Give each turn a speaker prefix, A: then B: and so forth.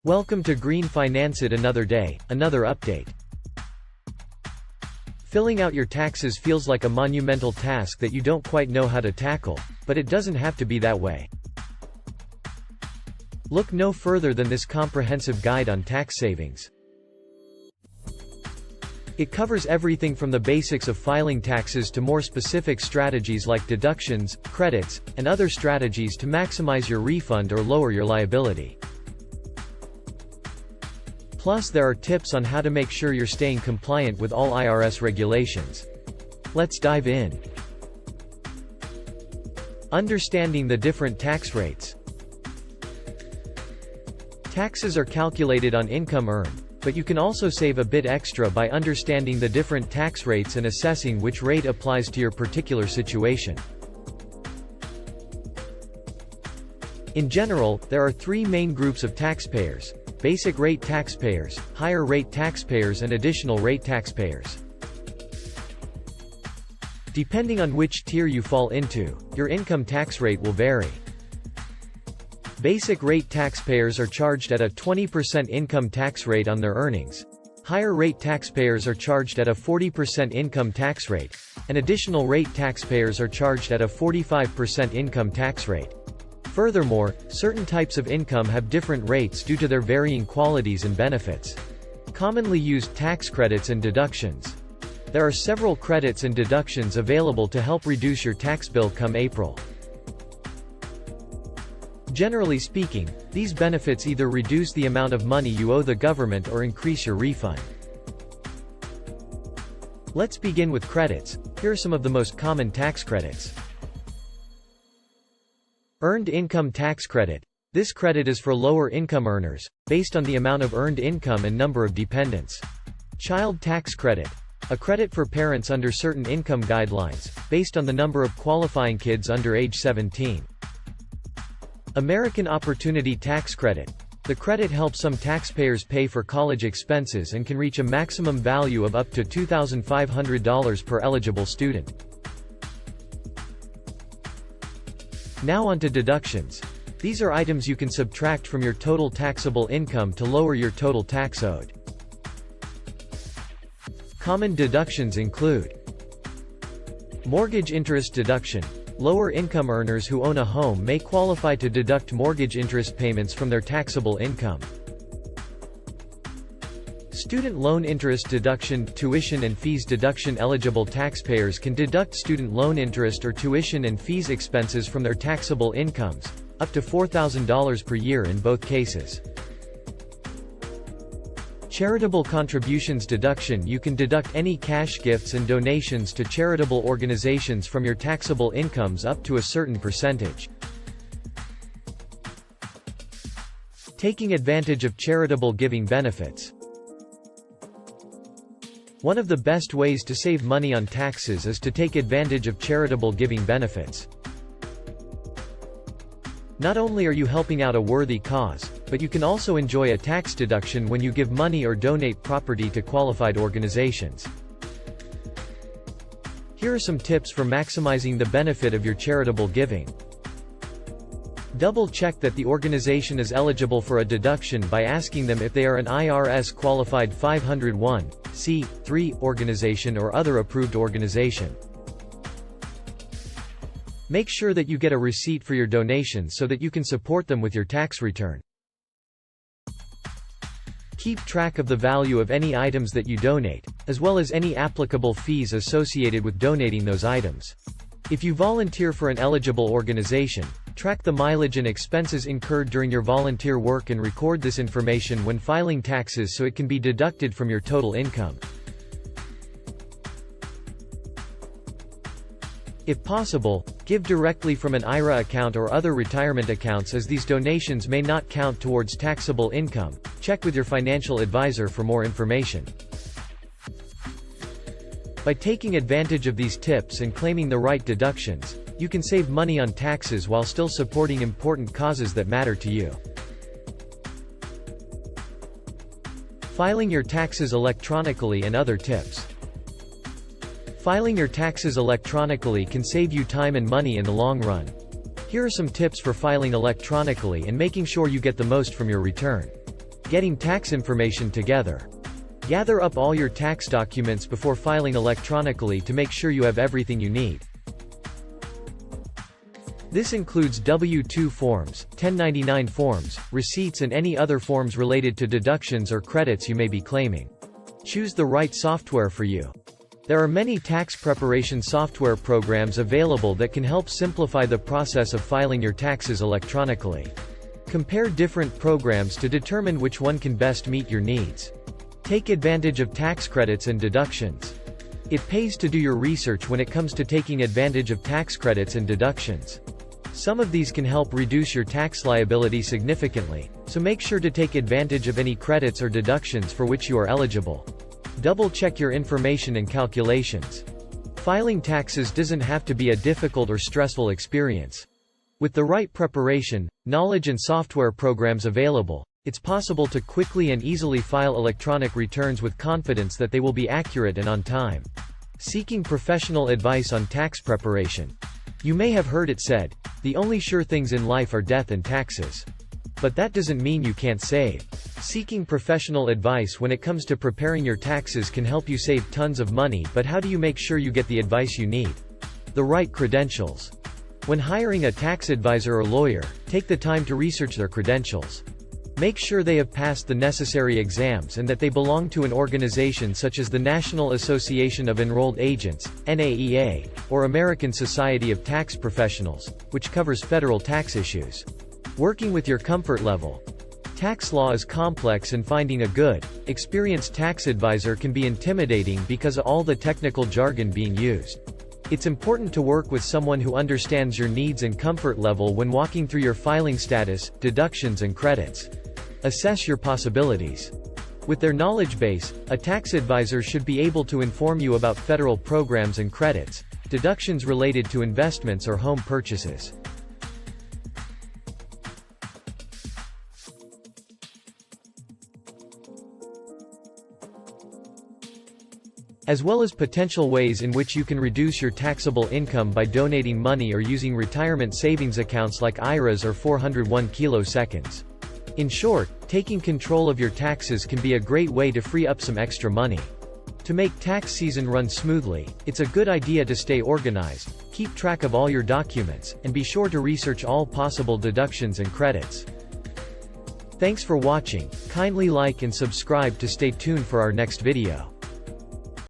A: Welcome to Green Finance It. Another day, another update. Filling out your taxes feels like a monumental task that you don't quite know how to tackle, but it doesn't have to be that way. Look no further than this comprehensive guide on tax savings. It covers everything from the basics of filing taxes to more specific strategies like deductions, credits, and other strategies to maximize your refund or lower your liability. Plus, there are tips on how to make sure you're staying compliant with all IRS regulations. Let's dive in. Understanding the different tax rates. Taxes are calculated on income earned, but you can also save a bit extra by understanding the different tax rates and assessing which rate applies to your particular situation. In general, there are three main groups of taxpayers: basic rate taxpayers, higher rate taxpayers, and additional rate taxpayers. Depending on which tier you fall into, your income tax rate will vary. Basic rate taxpayers are charged at a 20% income tax rate on their earnings. Higher rate taxpayers are charged at a 40% income tax rate, and additional rate taxpayers are charged at a 45% income tax rate. Furthermore, certain types of income have different rates due to their varying qualities and benefits. Commonly used tax credits and deductions. There are several credits and deductions available to help reduce your tax bill come April. Generally speaking, these benefits either reduce the amount of money you owe the government or increase your refund. Let's begin with credits. Here are some of the most common tax credits. Earned Income Tax Credit. This credit is for lower income earners, based on the amount of earned income and number of dependents. Child Tax Credit. A credit for parents under certain income guidelines, based on the number of qualifying kids under age 17. American Opportunity Tax Credit. The credit helps some taxpayers pay for college expenses and can reach a maximum value of up to $2,500 per eligible student. Now on to deductions. These are items you can subtract from your total taxable income to lower your total tax owed. Common deductions include mortgage interest deduction. Lower income earners who own a home may qualify to deduct mortgage interest payments from their taxable income. Student loan interest deduction. Tuition and fees deduction. Eligible taxpayers can deduct student loan interest or tuition and fees expenses from their taxable incomes, up to $4,000 per year in both cases. Charitable contributions deduction. You can deduct any cash gifts and donations to charitable organizations from your taxable incomes up to a certain percentage. Taking advantage of charitable giving benefits. One of the best ways to save money on taxes is to take advantage of charitable giving benefits. Not only are you helping out a worthy cause, but you can also enjoy a tax deduction when you give money or donate property to qualified organizations. Here are some tips for maximizing the benefit of your charitable giving. Double-check that the organization is eligible for a deduction by asking them if they are an IRS-qualified 501(c)(3) organization or other approved organization. Make sure that you get a receipt for your donations so that you can support them with your tax return. Keep track of the value of any items that you donate, as well as any applicable fees associated with donating those items. If you volunteer for an eligible organization, track the mileage and expenses incurred during your volunteer work and record this information when filing taxes so it can be deducted from your total income. If possible, give directly from an IRA account or other retirement accounts, as these donations may not count towards taxable income. Check with your financial advisor for more information. By taking advantage of these tips and claiming the right deductions, you can save money on taxes while still supporting important causes that matter to you. Filing your taxes electronically and other tips. Filing your taxes electronically can save you time and money in the long run. Here are some tips for filing electronically and making sure you get the most from your return. Getting tax information together. Gather up all your tax documents before filing electronically to make sure you have everything you need. This includes W-2 forms, 1099 forms, receipts and any other forms related to deductions or credits you may be claiming. Choose the right software for you. There are many tax preparation software programs available that can help simplify the process of filing your taxes electronically. Compare different programs to determine which one can best meet your needs. Take advantage of tax credits and deductions. It pays to do your research when it comes to taking advantage of tax credits and deductions. Some of these can help reduce your tax liability significantly, so make sure to take advantage of any credits or deductions for which you are eligible. Double-check your information and calculations. Filing taxes doesn't have to be a difficult or stressful experience. With the right preparation, knowledge and software programs available, it's possible to quickly and easily file electronic returns with confidence that they will be accurate and on time. Seeking professional advice on tax preparation. You may have heard it said, the only sure things in life are death and taxes. But that doesn't mean you can't save. Seeking professional advice when it comes to preparing your taxes can help you save tons of money, but how do you make sure you get the advice you need? The right credentials. When hiring a tax advisor or lawyer, take the time to research their credentials. Make sure they have passed the necessary exams and that they belong to an organization such as the National Association of Enrolled Agents, NAEA, or American Society of Tax Professionals, which covers federal tax issues. Working with your comfort level. Tax law is complex and finding a good, experienced tax advisor can be intimidating because of all the technical jargon being used. It's important to work with someone who understands your needs and comfort level when walking through your filing status, deductions and credits. Assess your possibilities. With their knowledge base, a tax advisor should be able to inform you about federal programs and credits, deductions related to investments or home purchases, as well as potential ways in which you can reduce your taxable income by donating money or using retirement savings accounts like IRAs or 401 kiloseconds. In short, taking control of your taxes can be a great way to free up some extra money. To make tax season run smoothly, it's a good idea to stay organized, keep track of all your documents, and be sure to research all possible deductions and credits. Thanks for watching. Kindly like and subscribe to stay tuned for our next video.